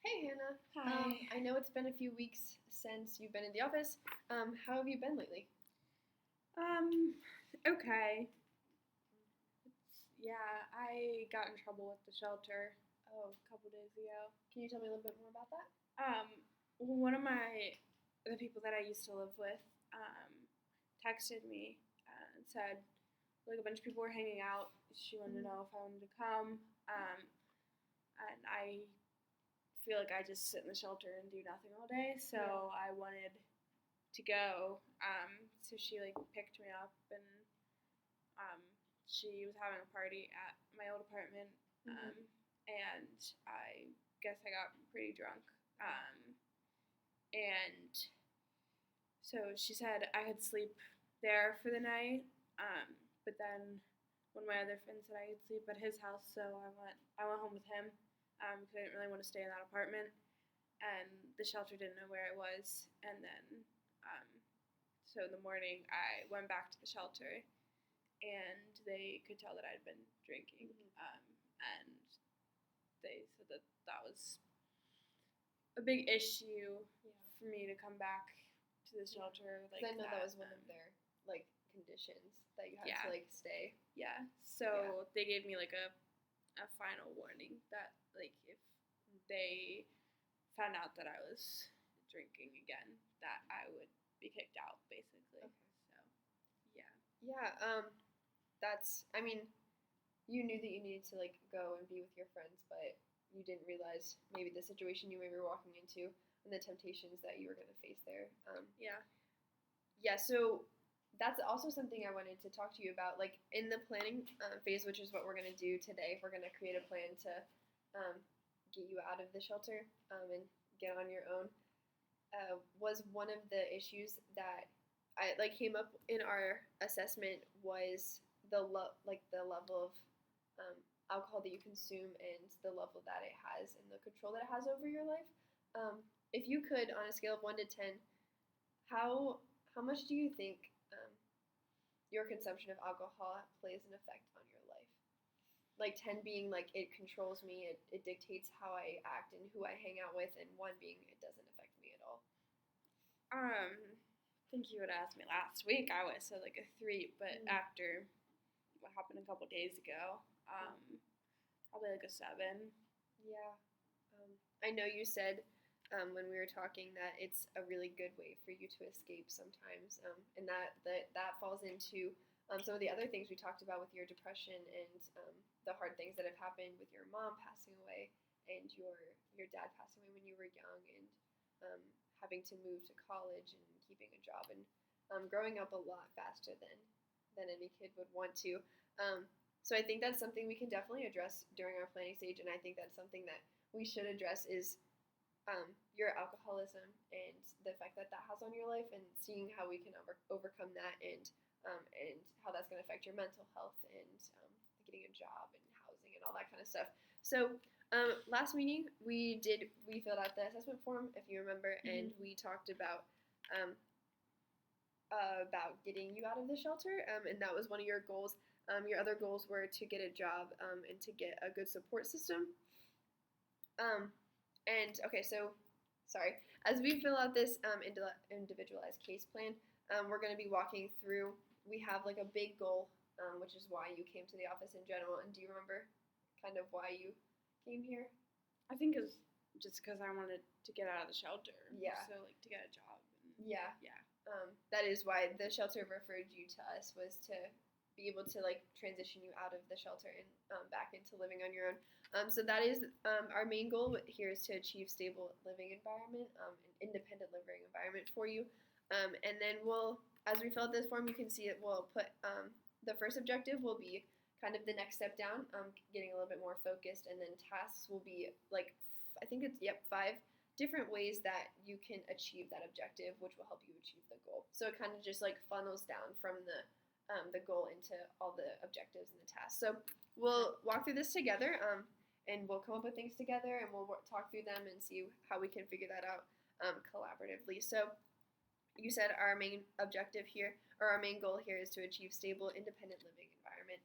Hey Hannah. Hi. I know it's been a few weeks since you've been in the office. How have you been lately? Um, okay. Yeah, I got in trouble with the shelter a couple days ago. Can you tell me a little bit more about that? Um, one of the people that I used to live with, um, texted me and said, like, a bunch of people were hanging out. She wanted to Mm-hmm. know if I wanted to come. And I feel like I just sit in the shelter and do nothing all day, so Yeah. I wanted to go. So she, like, picked me up, and Um, she was having a party at my old apartment, Mm-hmm. and I guess I got pretty drunk. And so she said I could sleep there for the night, but then one of my other friends said I could sleep at his house, so I went home with him because I didn't really want to stay in that apartment, and the shelter didn't know where I was, and then um, so in the morning I went back to the shelter and they could tell that I'd been drinking. Mm-hmm. And they said that that was a big issue Yeah. for me to come back to the shelter like Because I know that that. was one of their like conditions that you had Yeah. to like stay. Yeah. So they gave me like a final warning that like if they found out that I was drinking again, that I would be kicked out basically. Okay. So yeah. Yeah. I mean, you knew that you needed to like go and be with your friends, but you didn't realize maybe the situation you maybe were walking into and the temptations that you were going to face there. Yeah. Yeah, so that's also something I wanted to talk to you about. Like in the planning phase, which is what we're going to do today, we're going to create a plan to um, get you out of the shelter and get on your own. Was one of the issues that I like came up in our assessment was the level of um, alcohol that you consume and the level that it has and the control that it has over your life. If you could, on a scale of 1 to 10, how how much do you think your consumption of alcohol plays an effect on your life? Like 10 being like it controls me, it dictates how I act and who I hang out with, and 1 being it doesn't affect me at all. I think you would ask me last week. I would have said like a 3, but Mm. after what happened a couple days ago, probably like a 7. Yeah. I know you said when we were talking that it's a really good way for you to escape sometimes, and that falls into some of the other things we talked about with your depression and the hard things that have happened with your mom passing away and your dad passing away when you were young and having to move to college and keeping a job and growing up a lot faster than any kid would want to. So I think that's something we can definitely address during our planning stage, and I think that's something that we should address is your alcoholism and the effect that that has on your life, and seeing how we can overcome that, and how that's going to affect your mental health and getting a job and housing and all that kind of stuff. So last meeting we filled out the assessment form, if you remember, and we talked about getting you out of the shelter, and that was one of your goals. Your other goals were to get a job and to get a good support system. And okay, so sorry. As we fill out this individualized case plan, we're going to be walking through. We have like a big goal, which is why you came to the office in general. And do you remember kind of why you came here? I think it's just because I wanted to get out of the shelter. Yeah. So like to get a job. Yeah. Yeah. That is why the shelter referred you to us, was to be able to like transition you out of the shelter and back into living on your own. So that is our main goal here, is to achieve stable living environment, an independent living environment for you. And then as we fill out this form, you can see it. We'll put the first objective will be kind of the next step down, getting a little bit more focused, and then tasks will be like I think it's 5 different ways that you can achieve that objective, which will help you achieve the goal. So it kind of just like funnels down from the goal into all the objectives and the tasks. So we'll walk through this together, and we'll come up with things together, and we'll talk through them and see how we can figure that out collaboratively. So you said our main objective here, or our main goal here, is to achieve stable, independent living environment.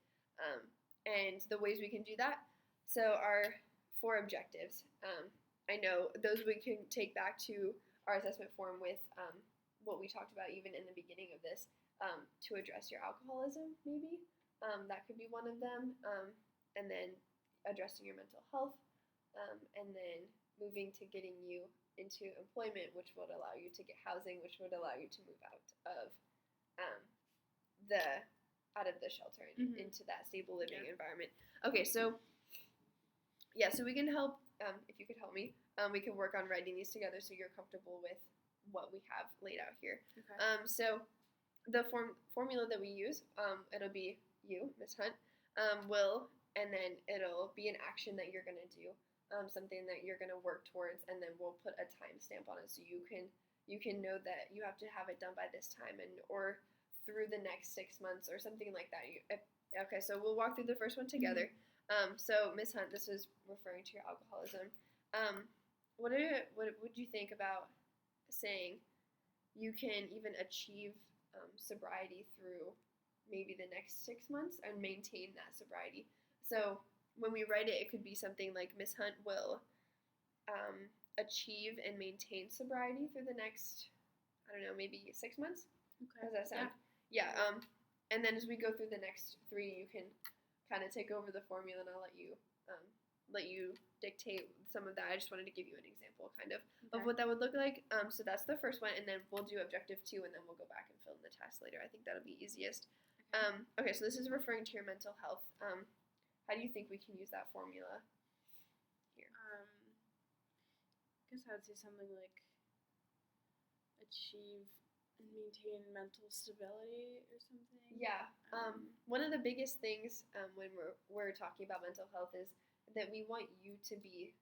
And the ways we can do that, so our 4 objectives. I know those we can take back to our assessment form with what we talked about even in the beginning of this, to address your alcoholism, maybe. That could be one of them. And then addressing your mental health, and then moving to getting you into employment, which would allow you to get housing, which would allow you to move out of the shelter and into that stable living environment. Okay, so so we can help. If you could help me, we can work on writing these together so you're comfortable with what we have laid out here. Okay. So the formula that we use, it'll be you, Miss Hunt, will, and then it'll be an action that you're gonna do, something that you're gonna work towards, and then we'll put a timestamp on it so you can know that you have to have it done by this time, and or through the next 6 months or something like that. Okay, so we'll walk through the first one together. So Miss Hunt, this is referring to your alcoholism. What would you think about saying you can even achieve sobriety through maybe the next 6 months and maintain that sobriety? So when we write it, it could be something like Miss Hunt will achieve and maintain sobriety through the next, I don't know, maybe 6 months. Okay. How does that sound? Yeah. And then as we go through the next 3, you can kind of take over the formula, and I'll let you dictate some of that. I just wanted to give you an example, kind of what that would look like. So that's the first one, and then we'll do objective 2, and then we'll go back and fill in the tasks later. I think that'll be easiest. Okay, so this is referring to your mental health. How do you think we can use that formula here? I guess I would say something like achieve and maintain mental stability or something. Yeah. One of the biggest things when we're talking about mental health is that we want you to be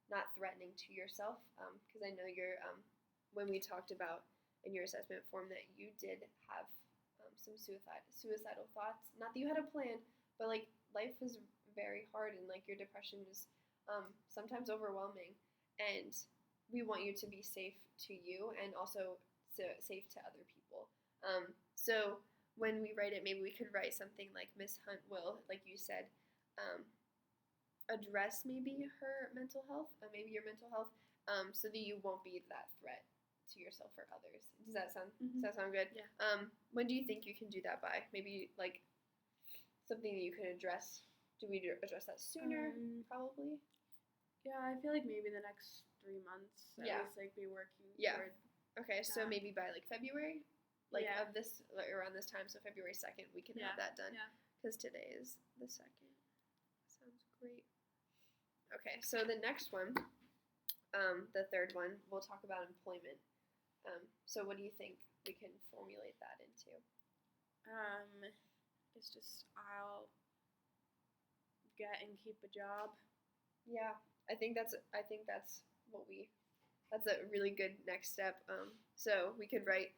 not threatening to yourself, because I know you're when we talked about in your assessment form that you did have some suicidal thoughts. Not that you had a plan, but like life was very hard, and like your depression was sometimes overwhelming, and we want you to be safe to you and also safe to other people. So when we write it, maybe we could write something like Miss Hunt will, like you said, address maybe her mental health, maybe your mental health, so that you won't be that threat to yourself or others. Does that sound good? Yeah. When do you think you can do that by? Maybe like something that you can address. Do we address that sooner? Probably. Yeah, I feel like maybe the next 3 months. At least like be working toward. Okay, so maybe by like February, like Yeah. of this, like around this time, so February 2nd, we can have that done. Yeah. Because today is the 2nd. Sounds great. Okay, so the next one, the third one, we'll talk about employment. So what do you think we can formulate that into? It's just I'll get and keep a job. Yeah, I think that's that's a really good next step. So we could write,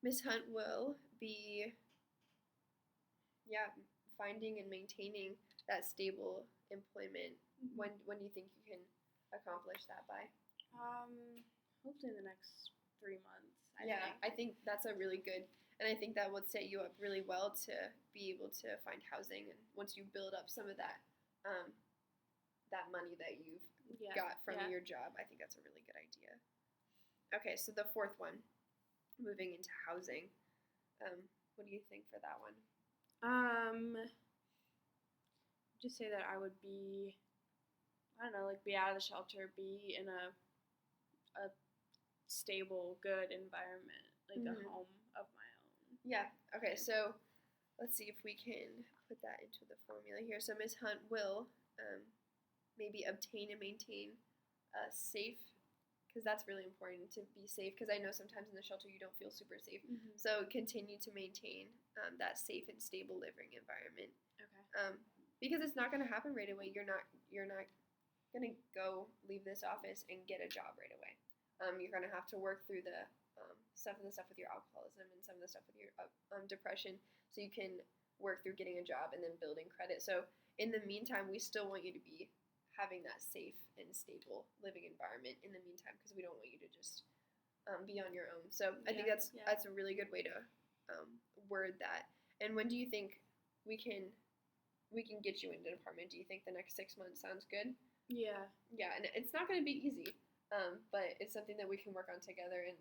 Miss Hunt will be, finding and maintaining that stable employment. When do you think you can accomplish that by? Hopefully in the next 3 months. I think that's a really good, and I think that would set you up really well to be able to find housing, and once you build up some of that that money that you've got from your job, I think that's a really good idea. Okay, so the fourth one, moving into housing. What do you think for that one? Just say that I would be, I don't know, like be out of the shelter, be in a stable, good environment, like a home of my own. Yeah. Okay. So let's see if we can put that into the formula here. So Ms. Hunt will maybe obtain and maintain a safe, because that's really important to be safe. Because I know sometimes in the shelter you don't feel super safe. So continue to maintain that safe and stable living environment. Okay. Because it's not going to happen right away. You're not going to go leave this office and get a job right away. You're going to have to work through the stuff with your alcoholism and some of the stuff with your depression, so you can work through getting a job and then building credit. So in the meantime, we still want you to be having that safe and stable living environment in the meantime, because we don't want you to just be on your own. So I think that's a really good way to word that. And when do you think we can get you into an apartment? Do you think the next 6 months sounds good? Yeah. Yeah, and it's not going to be easy, but it's something that we can work on together, and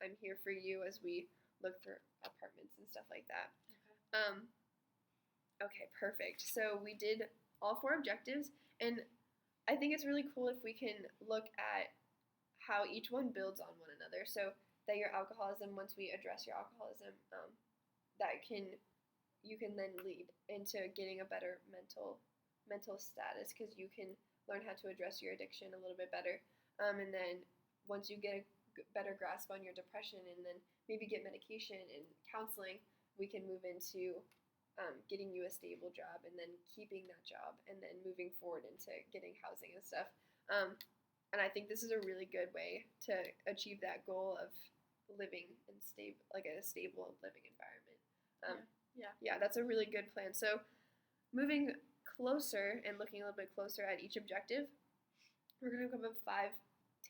I'm here for you as we look for apartments and stuff like that. Okay. Okay, perfect. So we did all 4 objectives, and I think it's really cool if we can look at how each one builds on one another. So that your alcoholism, once we address your alcoholism, you can then lead into getting a better mental status because you can learn how to address your addiction a little bit better. And then once you get a better grasp on your depression and then maybe get medication and counseling, we can move into getting you a stable job and then keeping that job and then moving forward into getting housing and stuff. And I think this is a really good way to achieve that goal of living in a stable living environment. Yeah, that's a really good plan. So moving closer and looking a little bit closer at each objective, we're going to come up with 5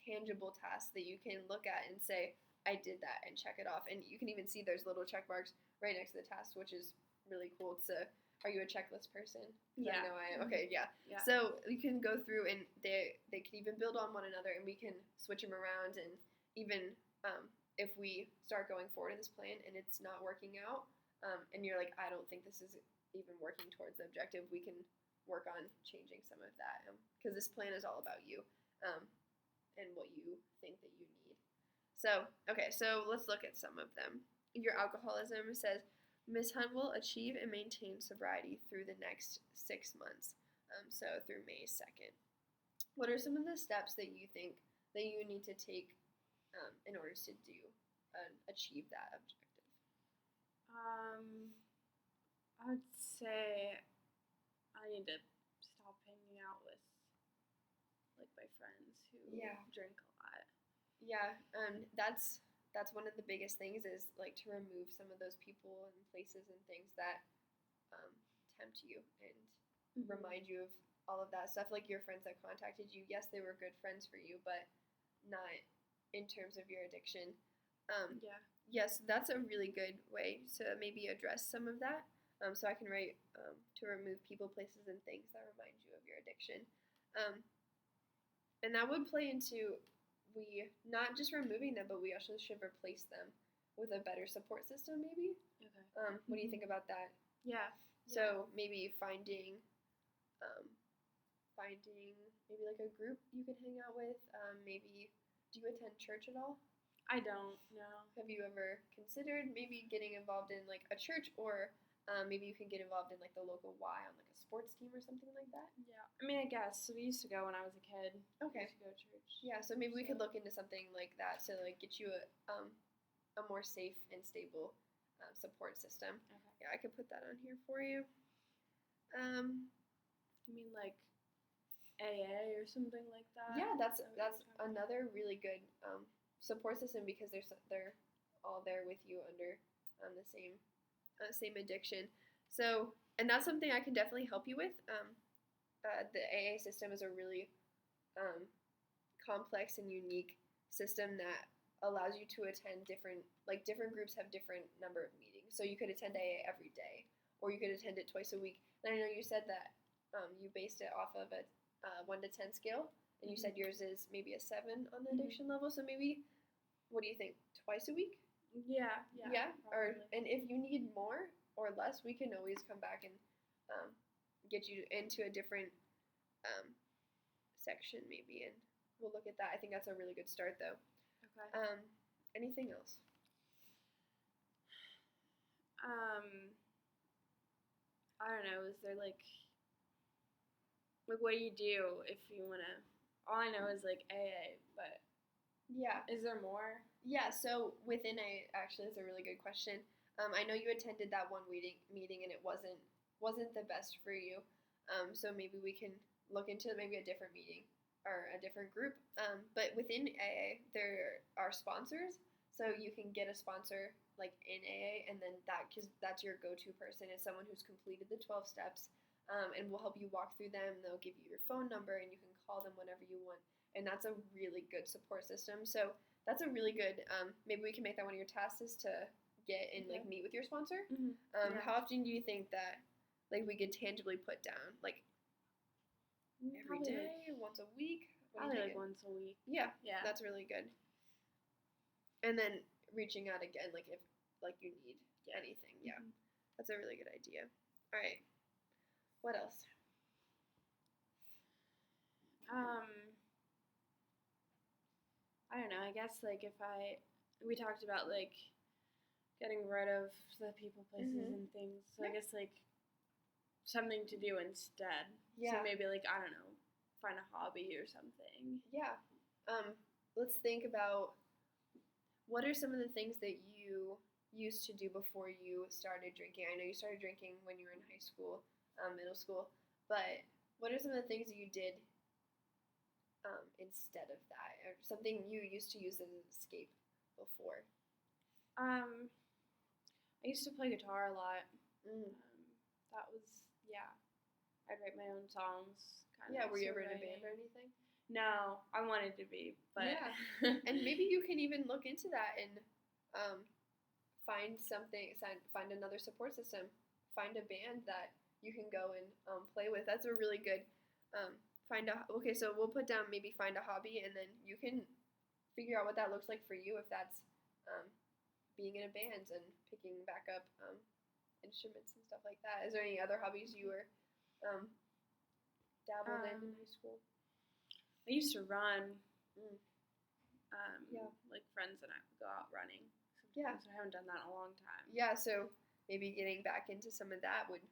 tangible tasks that you can look at and say, I did that, and check it off. And you can even see there's little check marks right next to the task, which is really cool. Are you a checklist person? Yeah. I know I am. Okay, yeah. So you can go through and they can even build on one another, and we can switch them around. And even if we start going forward in this plan and it's not working out, and you're like, I don't think this is even working towards the objective, we can work on changing some of that because this plan is all about you and what you think that you need. So let's look at some of them. Your alcoholism says, Ms. Hunt will achieve and maintain sobriety through the next 6 months, so through May 2nd. What are some of the steps that you think that you need to take in order to achieve that objective? I would say I need to stop hanging out with my friends who drink a lot. Yeah, that's one of the biggest things is to remove some of those people and places and things that tempt you and remind you of all of that stuff. Like your friends that contacted you, yes, they were good friends for you, but not in terms of your addiction. Yes, that's a really good way to maybe address some of that. So I can write to remove people, places, and things that remind you of your addiction. And that would play into we not just removing them, but we also should replace them with a better support system, maybe. Okay. What do you think about that? Yeah. So maybe finding maybe a group you could hang out with. Maybe do you attend church at all? I don't know. Have you ever considered maybe getting involved in a church, or maybe you can get involved in the local Y on a sports team or something like that? Yeah. I mean, I guess we used to go when I was a kid. Okay. We used to go to church. Yeah, so maybe we could look into something like that to get you a more safe and stable support system. Okay. Yeah, I could put that on here for you. You mean AA or something like that? Yeah, that's another really good support system because they're all there with you under the same addiction. So, and that's something I can definitely help you with. The AA system is a really complex and unique system that allows you to attend different groups have different number of meetings. So you could attend AA every day, or you could attend it twice a week. And I know you said that you based it off of a 1 to 10 scale, and you said yours is maybe a 7 on the addiction level. So maybe, what do you think? Twice a week? Yeah. And if you need more or less, we can always come back and get you into a different section maybe, and we'll look at that. I think that's a really good start, though. Okay. Anything else? I don't know. Is there what do you do if you wanna? All I know is AA, but yeah, is there more? Yeah. So within AA, actually, is a really good question. I know you attended that one meeting and it wasn't the best for you. So maybe we can look into maybe a different meeting or a different group. But within AA, there are sponsors, so you can get a sponsor in AA, and then that's your go-to person is someone who's completed the 12 steps, and will help you walk through them. They'll give you your phone number, and you can call them whenever you want. And that's a really good support system. So that's a really good. Maybe we can make that one of your tasks is to get and meet with your sponsor. Mm-hmm. How often do you think that we could tangibly put down every Probably day, once a week? What are you Probably like thinking? once a week. Yeah, Yeah. that's really good. And then reaching out again, like if like you need anything. Yeah, Mhm. that's a really good idea. All right, what else? I don't know. I guess like we talked about like getting rid of the people, places, Mhm. and things. So I Yeah. guess like something to do instead. Yeah. So maybe like I don't know, find a hobby or something. Yeah. Let's think about what are some of the things that you used to do before you started drinking. I know you started drinking when you were in high school, middle school, but what are some of the things that you did instead of that, or something you used to use as an escape before? Um, I used to play guitar a lot. Mm. That was yeah. I'd write my own songs. Yeah, were you ever in a band or anything? No, I wanted to be, but Yeah. And maybe you can even look into that and find something, find another support system, find a band that you can go and play with. That's a really good okay. So we'll put down maybe find a hobby, and then you can figure out what that looks like for you. If that's being in a band and picking back up instruments and stuff like that. Is there any other hobbies you were dabbled in high school? I used to run. Mm. Yeah. Like friends and I would go out running. Yeah. I haven't done that in a long time. Yeah, so maybe getting back into some of that would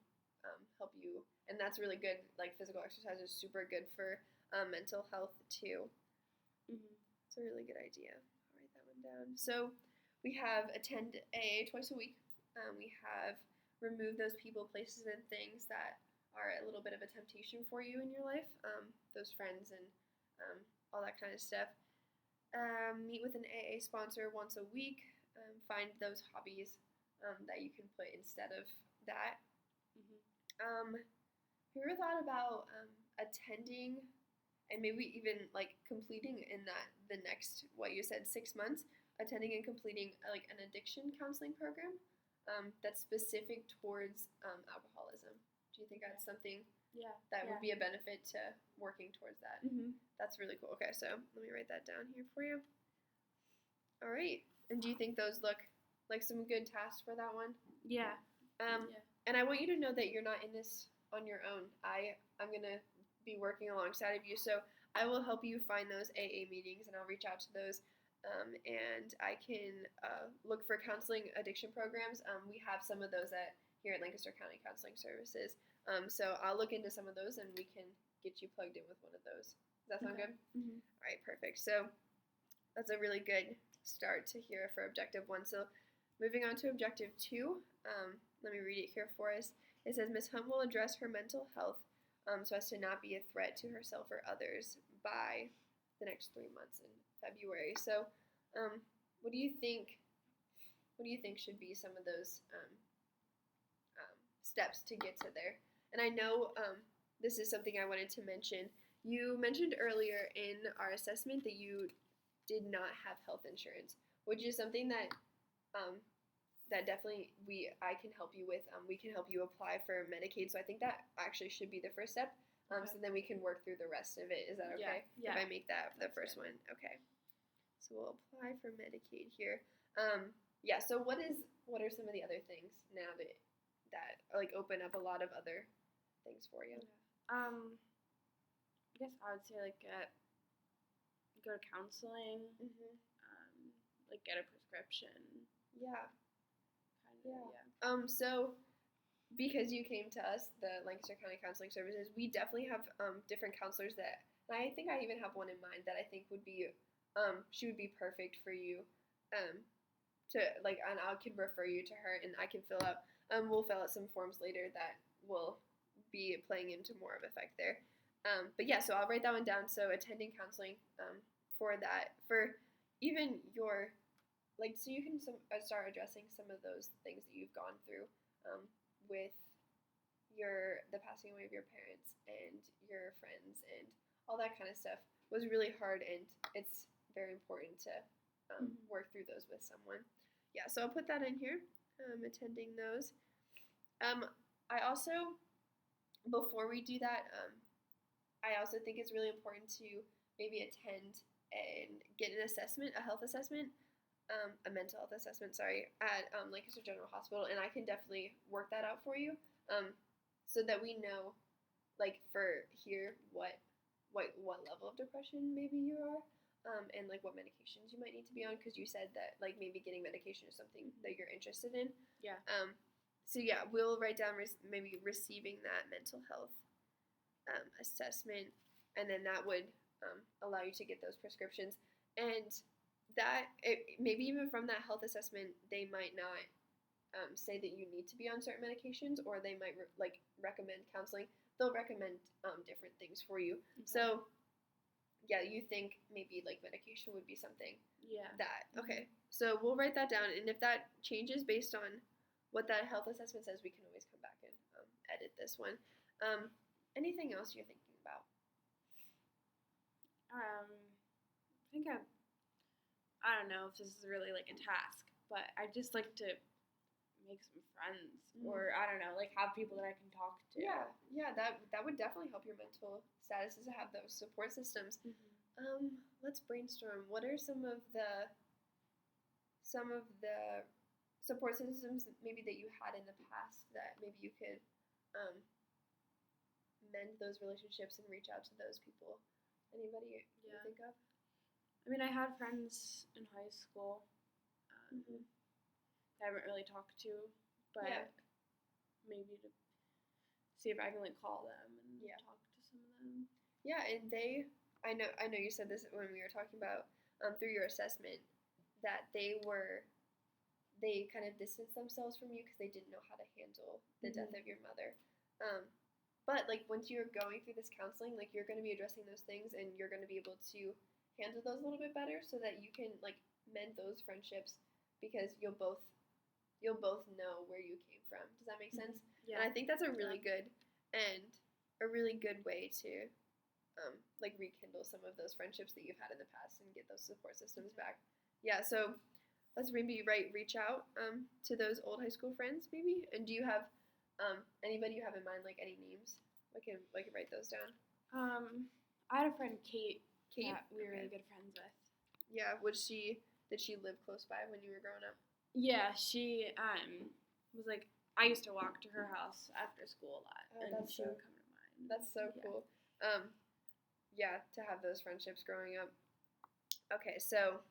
help you. And that's really good. Like physical exercise is super good for mental health too. Mm-hmm. It's a really good idea. I'll write that one down. So we have attend AA twice a week. We have remove those people, places, and things that are a little bit of a temptation for you in your life. Those friends and all that kind of stuff. Meet with an AA sponsor once a week. Find those hobbies that you can put instead of that. Mm-hmm. Have you ever thought about attending and maybe even like completing in the next, what you said, 6 months, attending and completing like an addiction counseling program that's specific towards alcoholism? Do you think that's something that would be a benefit to working towards that? Mm-hmm. That's really cool. Okay, so let me write that down here for you. All right. And do you think those look like some good tasks for that one? Yeah. And I want you to know that you're not in this on your own. I'm going to be working alongside of you. So I will help you find those AA meetings, and I'll reach out to those. And I can look for counseling addiction programs. We have some of those here at Lancaster County Counseling Services. So I'll look into some of those, and we can get you plugged in with one of those. Does that sound good? Mm-hmm. All right, perfect. So that's a really good start to hear for objective 1. So moving on to objective 2, let me read it here for us. It says, Ms. Hunt will address her mental health so as to not be a threat to herself or others by the next 3 months in February. So what do you think should be some of those steps to get to there? And I know this is something I wanted to mention. You mentioned earlier in our assessment that you did not have health insurance, which is something that that definitely I can help you with. We can help you apply for Medicaid. So I think that actually should be the first step. So then we can work through the rest of it. Is that okay? Yeah. If I make that the first one, okay. So we'll apply for Medicaid here. Yeah. So what are some of the other things now that like open up a lot of other things for you? I guess I would say like go to counseling. Mm-hmm. Like get a prescription. Yeah. Yeah. So because you came to us, the Lancaster County Counseling Services, we definitely have different counselors that, and I think I even have one in mind that I think would be, she would be perfect for you, to like, and I can refer you to her, and I can we'll fill out some forms later that will be playing into more of effect there. But yeah, so I'll write that one down. So attending counseling for that, for even your, like, so you can start addressing some of those things that you've gone through with the passing away of your parents and your friends and all that kind of stuff was really hard, and it's very important to work through those with someone. Yeah, so I'll put that in here, attending those. I also, before we do that, I also think it's really important to maybe attend and get an assessment, a health assessment, a mental health assessment, sorry, at Lancaster General Hospital, and I can definitely work that out for you, so that we know, like for here, what level of depression maybe you are, and like what medications you might need to be on, because you said that like maybe getting medication is something that you're interested in. Yeah. So yeah, we'll write down maybe receiving that mental health assessment, and then that would allow you to get those prescriptions. And that maybe even from that health assessment, they might not say that you need to be on certain medications, or they might recommend counseling. They'll recommend different things for you. Okay. So yeah, you think maybe like medication would be something. Yeah. That okay. So we'll write that down, and if that changes based on what that health assessment says, we can always come back and edit this one. Anything else you're thinking about? I think I don't know if this is really like a task, but I just like to make some friends, or I don't know, like have people that I can talk to. Yeah, that would definitely help your mental status, is to have those support systems. Let's brainstorm. What are some of the support systems maybe that you had in the past that maybe you could mend those relationships and reach out to those people? Anybody you think of? I mean, I had friends in high school that I haven't really talked to, but maybe to see if I can like call them and talk to some of them. Yeah, and I know you said this when we were talking about through your assessment, that they kind of distanced themselves from you because they didn't know how to handle the death of your mother. But like once you're going through this counseling, like you're going to be addressing those things, and you're going to be able to handle those a little bit better, so that you can like mend those friendships, because you'll both know where you came from. Does that make sense? Yeah. And I think that's a really good way to like rekindle some of those friendships that you've had in the past and get those support systems back. Yeah. So let's maybe reach out to those old high school friends maybe. And do you have anybody you have in mind, like any names? I can write those down. I had a friend, Kate, that we were really good friends with. Yeah. Did she live close by when you were growing up? Yeah, she was like, I used to walk to her house after school a lot, and she would come to mine. That's so cool. Yeah, to have those friendships growing up. Okay, so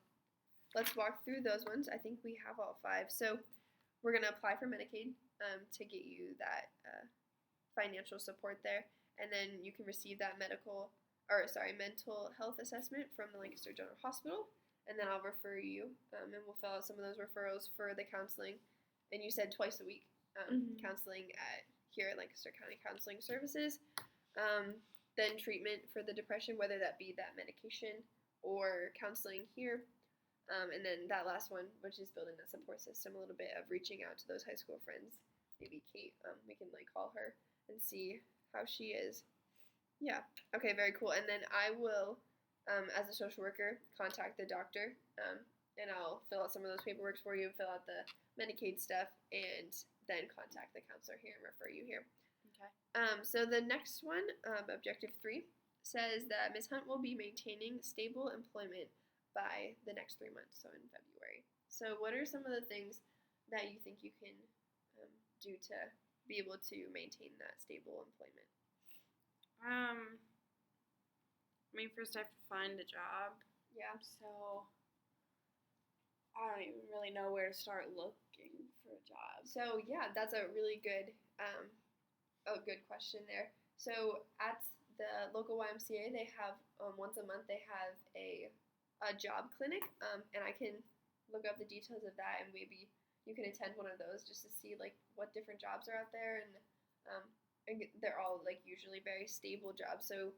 let's walk through those ones. I think we have all 5. So we're gonna apply for Medicaid to get you that financial support there, and then you can receive that mental health assessment from the Lancaster General Hospital. And then I'll refer you, and we'll fill out some of those referrals for the counseling. And you said twice a week counseling here at Lancaster County Counseling Services. Then treatment for the depression, whether that be that medication or counseling here. And then that last one, which is building that support system, a little bit of reaching out to those high school friends. Maybe Kate, we can like call her and see how she is. Yeah. Okay, very cool. And then I will, as a social worker, contact the doctor, and I'll fill out some of those paperwork for you, fill out the Medicaid stuff, and then contact the counselor here and refer you here. Okay. So the next one, Objective 3, says that Ms. Hunt will be maintaining stable employment by the next 3 months, so in February. So what are some of the things that you think you can do to be able to maintain that stable employment? I mean, first I have to find a job. Yeah. So I don't even really know where to start looking for a job. So yeah, that's a really good question there. So at the local YMCA, they have once a month they have a job clinic, and I can look up the details of that, and maybe you can attend one of those just to see like what different jobs are out there, and they're all like usually very stable jobs. So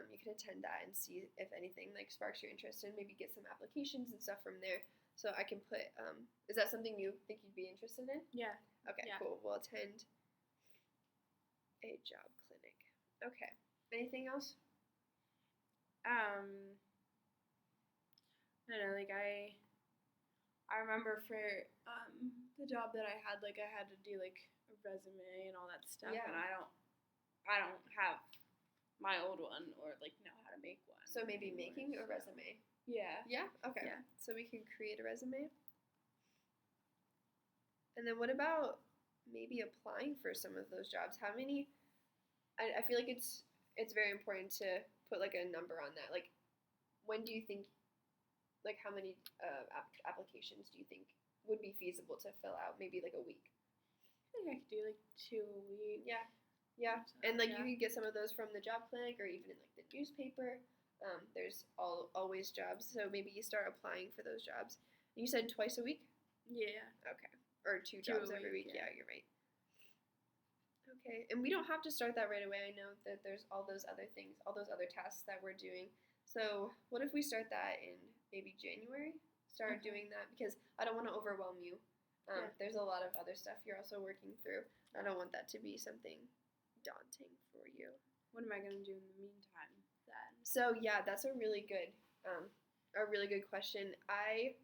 you can attend that and see if anything like sparks your interest, and maybe get some applications and stuff from there. So I can put. Is that something you think you'd be interested in? Yeah. Okay. Yeah. Cool. We'll attend a job clinic. Okay. Anything else? I don't know, like I remember for the job that I had, like I had to do like a resume and all that stuff, Yeah. and I don't have my old one or like know how to make one. So maybe anymore, making a so. resume. Yeah. Yeah? Okay. Yeah. So we can create a resume. And then what about maybe applying for some of those jobs? How many I feel like it's very important to put like a number on that. Like when do you think like how many applications do you think would be feasible to fill out? Maybe like a week. I think I could do like 2 a week. Yeah. Yeah. So, And like yeah. you could get some of those from the job clinic or even in like the newspaper. There's always jobs. So maybe you start applying for those jobs. You said twice a week? Yeah. Okay. Or two jobs every week. Yeah, you're right. Okay. And we don't have to start that right away. I know that there's all those other things, all those other tasks that we're doing. So what if we start that in maybe January? Start doing that because I don't want to overwhelm you. There's a lot of other stuff you're also working through. I don't want that to be something daunting for you. What am I going to do in the meantime then? So yeah, that's a really good question. I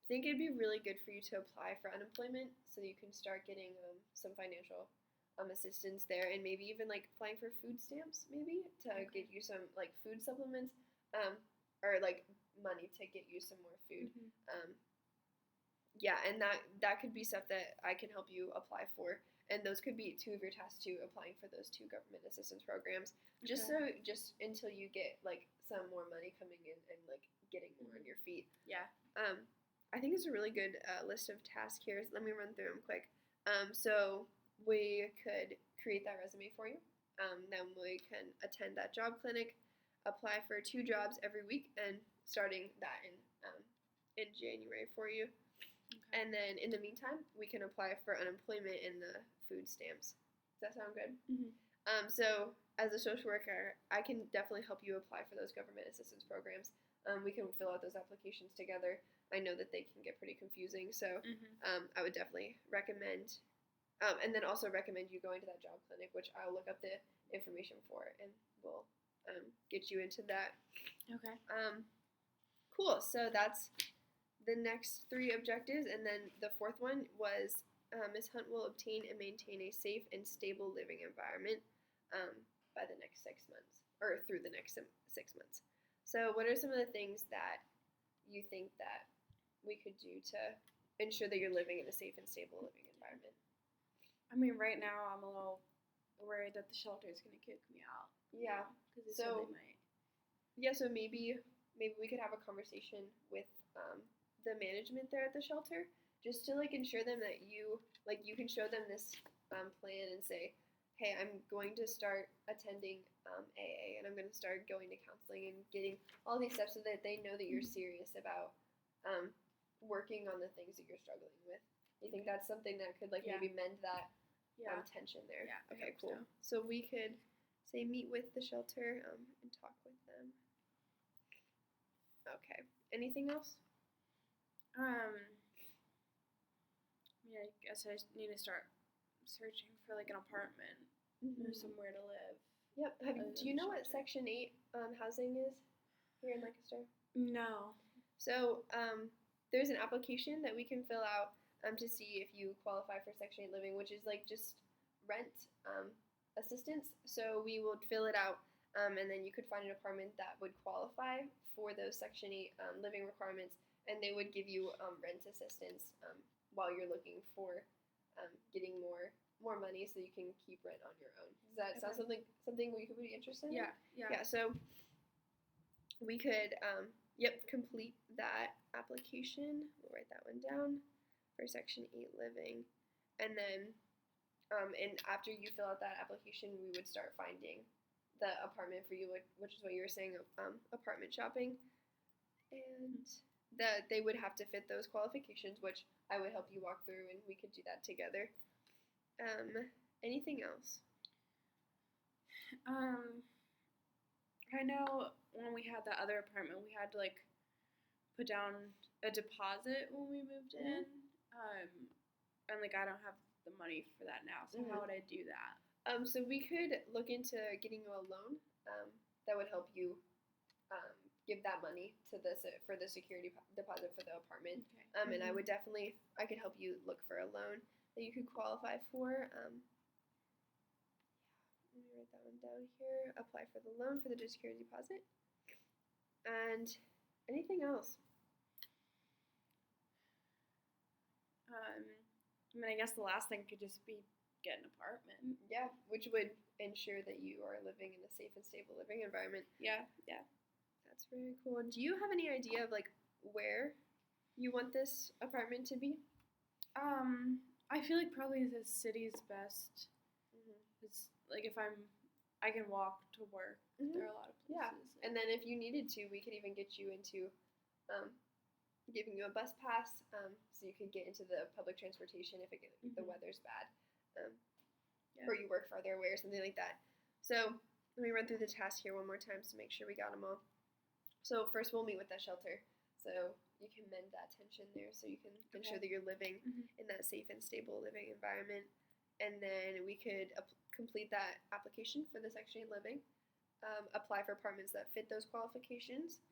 think it'd be really good for you to apply for unemployment so you can start getting some financial assistance there, and maybe even like applying for food stamps, maybe to get you some like food supplements, or like money to get you some more food. Yeah, and that could be stuff that I can help you apply for. And those could be 2 of your tasks too, applying for those 2 government assistance programs. Just until you get like some more money coming in and like getting more on your feet. Yeah. I think it's a really good list of tasks here. Let me run through them quick. So we could create that resume for you. Then we can attend that job clinic, apply for 2 jobs every week, and starting that in January for you. Okay. And then in the meantime, we can apply for unemployment and the food stamps. Does that sound good? So as a social worker, I can definitely help you apply for those government assistance programs. We can fill out those applications together. I know that they can get pretty confusing, so I would definitely recommend, and then also recommend you going to that job clinic, which I'll look up the information for, and we'll get you into that. Okay. Cool. So that's the next 3 objectives, and then the 4th one was Ms. Hunt will obtain and maintain a safe and stable living environment by the next 6 months, or through the next 6 months. So what are some of the things that you think that we could do to ensure that you're living in a safe and stable living environment? I mean, right now I'm a little worried that the shelter is going to kick me out. Yeah. Because they said they might. Yeah, so maybe we could have a conversation with the management there at the shelter, just to like ensure them that you can show them this plan and say, hey, I'm going to start attending AA, and I'm going to start going to counseling and getting all these steps so that they know that you're serious about working on the things that you're struggling with. You think that's something that could like maybe mend that tension there? Yeah. Okay, cool. So we could say meet with the shelter and talk with them. Okay. Anything else? Yeah, I guess I need to start searching for like an apartment or somewhere to live. Yep. Do you know what Section 8 housing is here in Lancaster? No. So there's an application that we can fill out to see if you qualify for Section 8 living, which is like just rent assistance. So we will fill it out, and then you could find an apartment that would qualify for those Section 8 living requirements, and they would give you rent assistance while you're looking for getting more money so you can keep rent on your own. Does that sound something we could be interested in? Yeah. So we could complete that application. We'll write that one down for Section 8 living, and then and after you fill out that application, we would start finding the apartment for you, which is what you were saying, apartment shopping, and that they would have to fit those qualifications, which I would help you walk through, and we could do that together. Anything else? I know when we had that other apartment, we had to like put down a deposit when we moved in, and like I don't have the money for that now. So how would I do that? So we could look into getting you a loan that would help you give that money to for the security deposit for the apartment. Okay. And I could help you look for a loan that you could qualify for. Let me write that one down here. Apply for the loan for the security deposit. And anything else? I mean, I guess the last thing could just be get an apartment. Yeah, which would ensure that you are living in a safe and stable living environment. Yeah. That's very cool. Do you have any idea of like where you want this apartment to be? I feel like probably the city's best. It's like if I can walk to work. There are a lot of places. Yeah, and then if you needed to, we could even get you into giving you a bus pass, so you could get into the public transportation if the weather's bad, or you work farther away or something like that. So let me run through the task here one more time to make sure we got them all. So first we'll meet with that shelter, so you can mend that tension there, so you can ensure that you're living in that safe and stable living environment. And then we could complete that application for the Section 8 living, apply for apartments that fit those qualifications,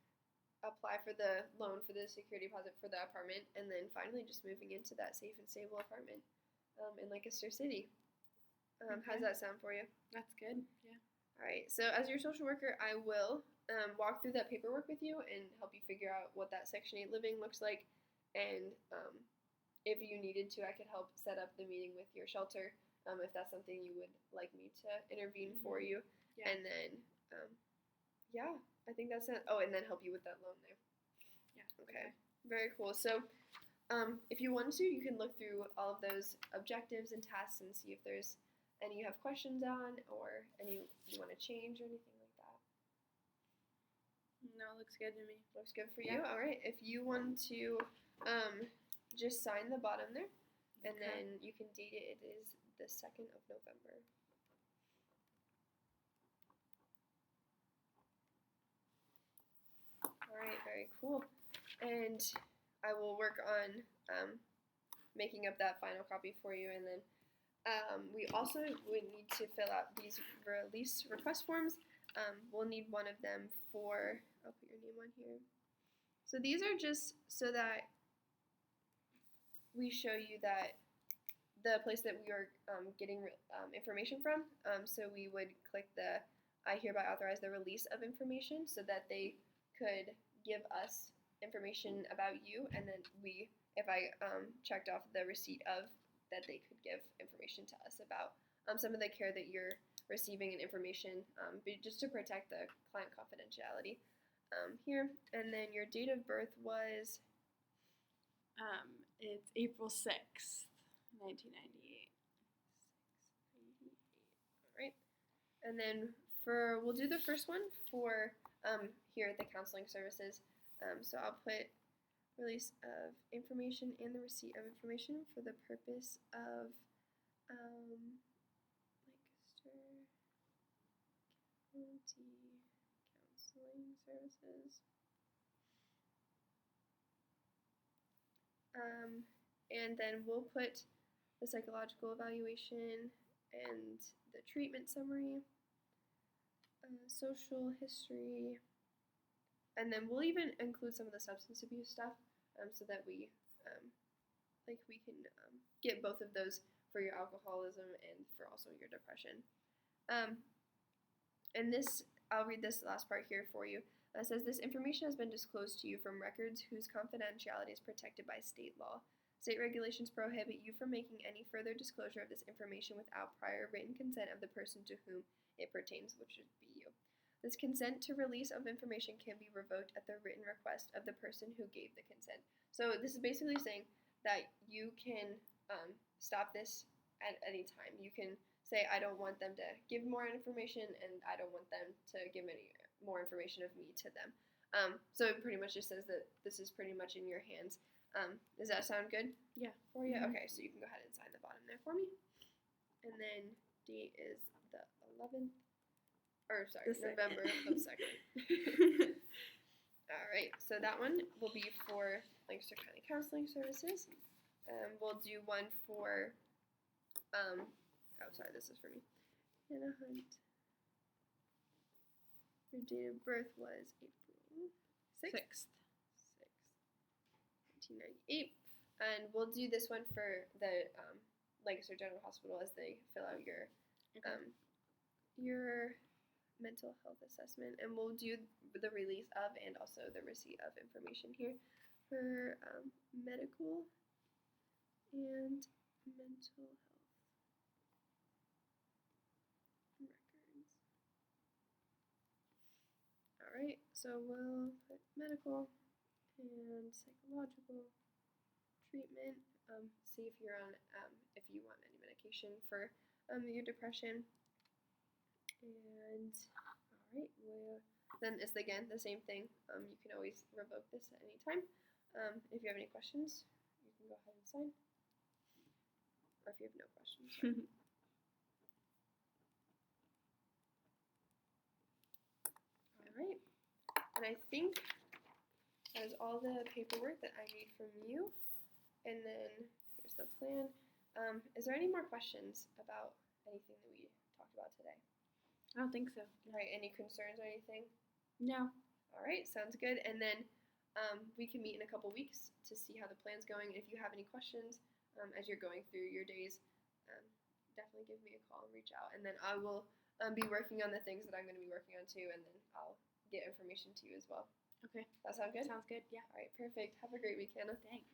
apply for the loan for the security deposit for the apartment, and then finally just moving into that safe and stable apartment in Lancaster City. How does that sound for you? That's good. Yeah. All right. So as your social worker, I will walk through that paperwork with you and help you figure out what that Section 8 living looks like. And if you needed to, I could help set up the meeting with your shelter if that's something you would like me to intervene for you. Yeah. And then, I think that's it. Oh, and then help you with that loan there. Yeah. Okay. Very cool. So if you want to, you can look through all of those objectives and tasks and see if there's any you have questions on or any you want to change or anything like that. No, it looks good to me. Looks good for you? All right. If you want to just sign the bottom there, and then you can date it. It is the 2nd of November. All right. Very cool. And I will work on making up that final copy for you, and then we also would need to fill out these release request forms. We'll need one of them for, I'll put your name on here. So these are just so that we show you that the place that we are getting information from. So we would click the I hereby authorize the release of information so that they could give us information about you, and then if I checked off the receipt of, that they could give information to us about some of the care that you're receiving and information, just to protect the client confidentiality here. And then your date of birth was? It's April 6th, 1998. All right. And then we'll do the first one for here at the counseling services. So I'll put release of information and the receipt of information for the purpose of Lancaster County Counseling Services. And then we'll put the psychological evaluation and the treatment summary, social history, and then we'll even include some of the substance abuse stuff so that we can get both of those for your alcoholism and for also your depression. And this, I'll read this last part here for you. It says, this information has been disclosed to you from records whose confidentiality is protected by state law. State regulations prohibit you from making any further disclosure of this information without prior written consent of the person to whom it pertains, which would be you. This consent to release of information can be revoked at the written request of the person who gave the consent. So this is basically saying that you can stop this at any time. You can say, I don't want them to give more information, and I don't want them to give any more information of me to them. So it pretty much just says that this is pretty much in your hands. Does that sound good? Yeah. For you? Okay, so you can go ahead and sign the bottom there for me. And then date is the 11th. November of 2nd. All right, so that one will be for Lancaster County Counseling Services. We'll do one for, this is for me. Hannah Hunt. Your date of birth was April 6th. 1998. And we'll do this one for the Lancaster General Hospital as they fill out your your mental health assessment, and we'll do the release of and also the receipt of information here for medical and mental health records. All right, so we'll put medical and psychological treatment. See if you're on, if you want any medication for your depression. And all right, then it's again the same thing. You can always revoke this at any time. If you have any questions, you can go ahead and sign. Or if you have no questions. All right, and I think that is all the paperwork that I need from you. And then here's the plan. Is there any more questions about anything that we talked about today? I don't think so. All right, any concerns or anything? No. All right, sounds good. And then we can meet in a couple weeks to see how the plan's going. If you have any questions as you're going through your days, definitely give me a call and reach out. And then I will be working on the things that I'm going to be working on too, and then I'll get information to you as well. Okay. That sound good? Sounds good, yeah. All right, perfect. Have a great week, Hannah. Thanks.